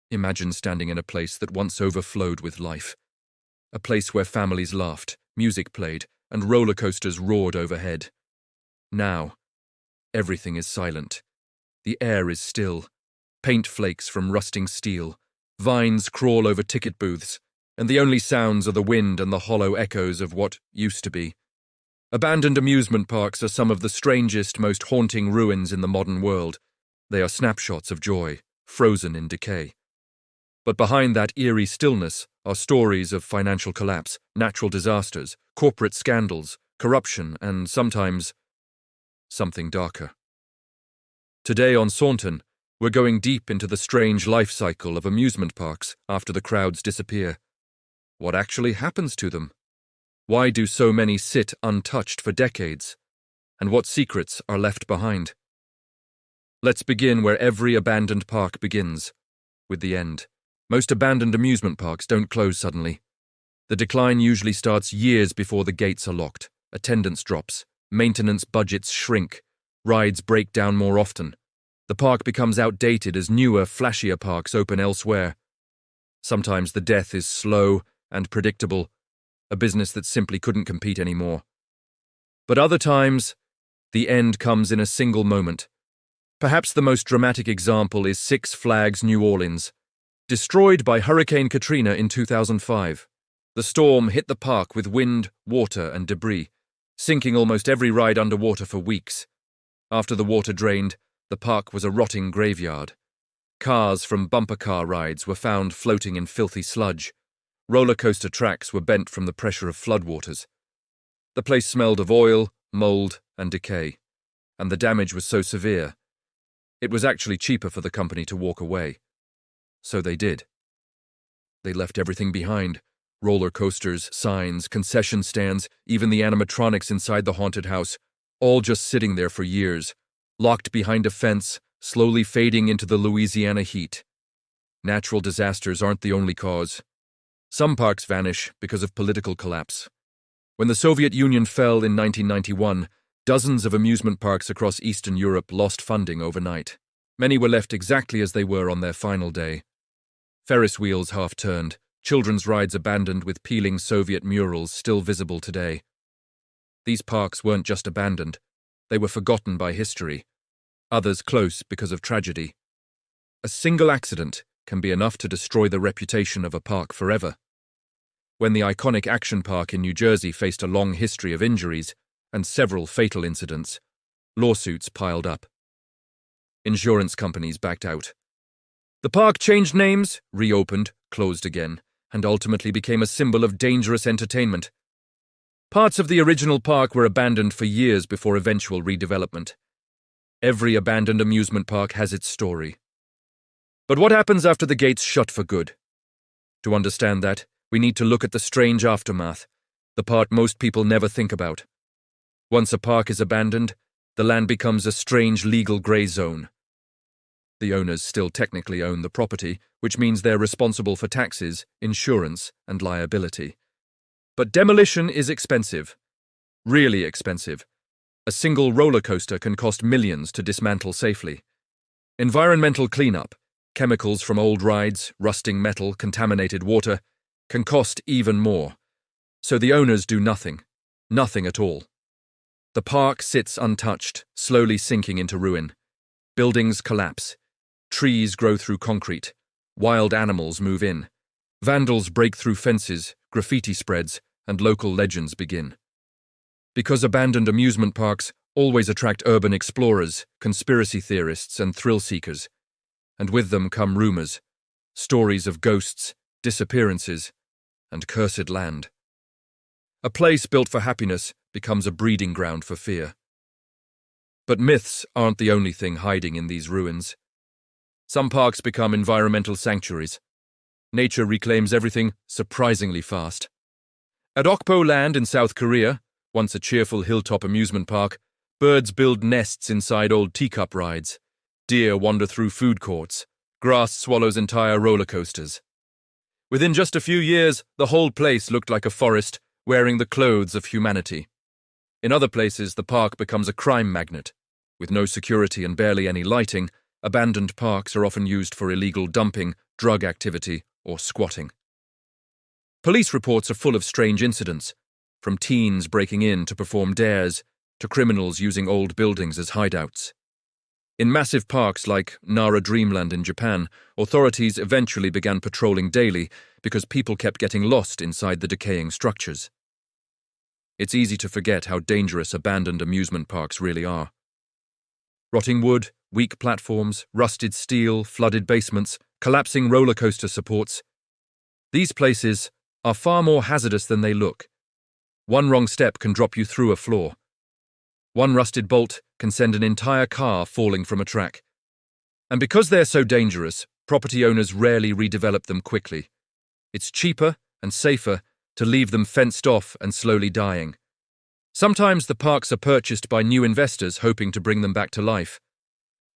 Imagine standing in a place that once overflowed with life. A place where families laughed, music played, and roller coasters roared overhead. Now, everything is silent. The air is still. Paint flakes from rusting steel. Vines crawl over ticket booths, and the only sounds are the wind and the hollow echoes of what used to be. Abandoned amusement parks are some of the strangest, most haunting ruins in the modern world. They are snapshots of joy, frozen in decay. But behind that eerie stillness are stories of financial collapse, natural disasters, corporate scandals, corruption, and sometimes something darker. Today on Saunton, we're going deep into the strange life cycle of amusement parks after the crowds disappear. What actually happens to them? Why do so many sit untouched for decades? And what secrets are left behind? Let's begin where every abandoned park begins, with the end. Most abandoned amusement parks don't close suddenly. The decline usually starts years before the gates are locked. Attendance drops, maintenance budgets shrink, rides break down more often. The park becomes outdated as newer, flashier parks open elsewhere. Sometimes the death is slow and predictable, a business that simply couldn't compete anymore. But other times, the end comes in a single moment. Perhaps the most dramatic example is Six Flags New Orleans. Destroyed by Hurricane Katrina in 2005. The storm hit the park with wind, water, and debris, sinking almost every ride underwater for weeks. After the water drained, the park was a rotting graveyard. Cars from bumper car rides were found floating in filthy sludge. Roller coaster tracks were bent from the pressure of floodwaters. The place smelled of oil, mold, and decay, and the damage was so severe, it was actually cheaper for the company to walk away. So they did. They left everything behind. Roller coasters, signs, concession stands, even the animatronics inside the haunted house, all just sitting there for years, locked behind a fence, slowly fading into the Louisiana heat. Natural disasters aren't the only cause. Some parks vanish because of political collapse. When the Soviet Union fell in 1991, dozens of amusement parks across Eastern Europe lost funding overnight. Many were left exactly as they were on their final day. Ferris wheels half-turned, children's rides abandoned with peeling Soviet murals still visible today. These parks weren't just abandoned, they were forgotten by history, others close because of tragedy. A single accident can be enough to destroy the reputation of a park forever. When the iconic Action Park in New Jersey faced a long history of injuries and several fatal incidents, lawsuits piled up. Insurance companies backed out. The park changed names, reopened, closed again, and ultimately became a symbol of dangerous entertainment. Parts of the original park were abandoned for years before eventual redevelopment. Every abandoned amusement park has its story. But what happens after the gates shut for good? To understand that, we need to look at the strange aftermath, the part most people never think about. Once a park is abandoned, the land becomes a strange legal grey zone. The owners still technically own the property, which means they're responsible for taxes, insurance, and liability. But demolition is expensive. Really expensive. A single roller coaster can cost millions to dismantle safely. Environmental cleanup, chemicals from old rides, rusting metal, contaminated water, can cost even more. So the owners do nothing. Nothing at all. The park sits untouched, slowly sinking into ruin. Buildings collapse. Trees grow through concrete. Wild animals move in. Vandals break through fences, graffiti spreads, and local legends begin. Because abandoned amusement parks always attract urban explorers, conspiracy theorists, and thrill seekers. And with them come rumors, stories of ghosts, disappearances, and cursed land. A place built for happiness becomes a breeding ground for fear. But myths aren't the only thing hiding in these ruins. Some parks become environmental sanctuaries. Nature reclaims everything surprisingly fast. At Okpo Land in South Korea, once a cheerful hilltop amusement park, birds build nests inside old teacup rides. Deer wander through food courts. Grass swallows entire roller coasters. Within just a few years, the whole place looked like a forest wearing the clothes of humanity. In other places, the park becomes a crime magnet. With no security and barely any lighting, abandoned parks are often used for illegal dumping, drug activity, or squatting. Police reports are full of strange incidents, from teens breaking in to perform dares to criminals using old buildings as hideouts. In massive parks like Nara Dreamland in Japan, authorities eventually began patrolling daily because people kept getting lost inside the decaying structures. It's easy to forget how dangerous abandoned amusement parks really are. Rotting wood, weak platforms, rusted steel, flooded basements, collapsing roller coaster supports. These places are far more hazardous than they look. One wrong step can drop you through a floor. One rusted bolt can send an entire car falling from a track. And because they're so dangerous, property owners rarely redevelop them quickly. It's cheaper and safer to leave them fenced off and slowly dying. Sometimes the parks are purchased by new investors hoping to bring them back to life.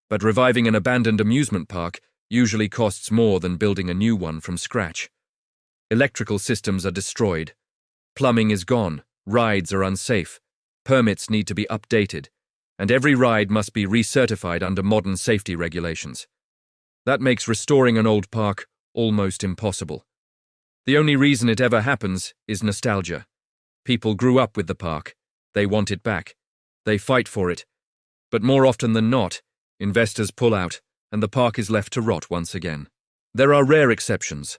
But reviving an abandoned amusement park usually costs more than building a new one from scratch. Electrical systems are destroyed. Plumbing is gone. Rides are unsafe. Permits need to be updated, and every ride must be recertified under modern safety regulations. That makes restoring an old park almost impossible. The only reason it ever happens is nostalgia. People grew up with the park. They want it back. They fight for it. But more often than not, investors pull out, and the park is left to rot once again. There are rare exceptions.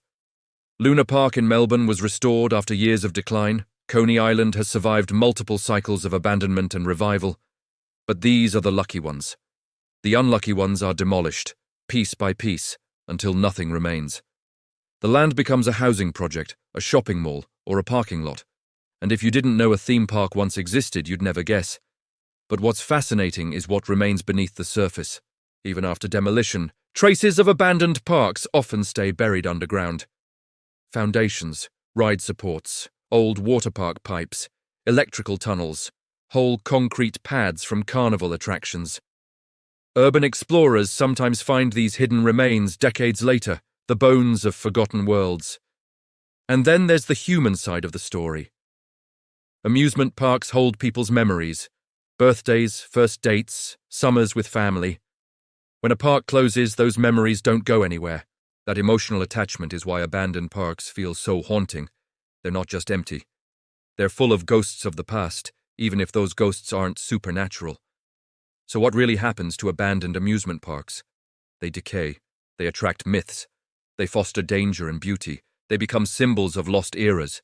Luna Park in Melbourne was restored after years of decline. Coney Island has survived multiple cycles of abandonment and revival. But these are the lucky ones. The unlucky ones are demolished, piece by piece, until nothing remains. The land becomes a housing project, a shopping mall, or a parking lot. And if you didn't know a theme park once existed, you'd never guess. But what's fascinating is what remains beneath the surface. Even after demolition, traces of abandoned parks often stay buried underground. Foundations, ride supports, old water park pipes, electrical tunnels, whole concrete pads from carnival attractions. Urban explorers sometimes find these hidden remains decades later, the bones of forgotten worlds. And then there's the human side of the story. Amusement parks hold people's memories, birthdays, first dates, summers with family. When a park closes, those memories don't go anywhere. That emotional attachment is why abandoned parks feel so haunting. They're not just empty. They're full of ghosts of the past, even if those ghosts aren't supernatural. So what really happens to abandoned amusement parks? They decay. They attract myths. They foster danger and beauty. They become symbols of lost eras.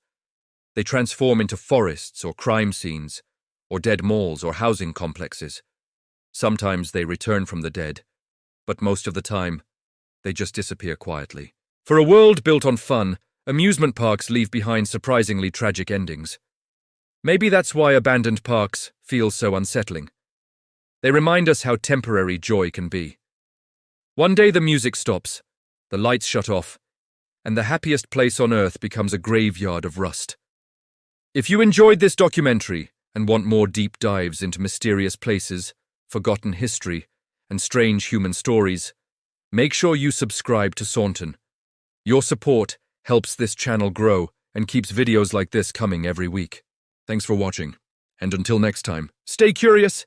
They transform into forests or crime scenes, or dead malls or housing complexes. Sometimes they return from the dead, but most of the time, they just disappear quietly. For a world built on fun, amusement parks leave behind surprisingly tragic endings. Maybe that's why abandoned parks feel so unsettling. They remind us how temporary joy can be. One day the music stops, the lights shut off, and the happiest place on earth becomes a graveyard of rust. If you enjoyed this documentary and want more deep dives into mysterious places, forgotten history, and strange human stories, make sure you subscribe to Saunton. Your support helps this channel grow and keeps videos like this coming every week. Thanks for watching, and until next time, stay curious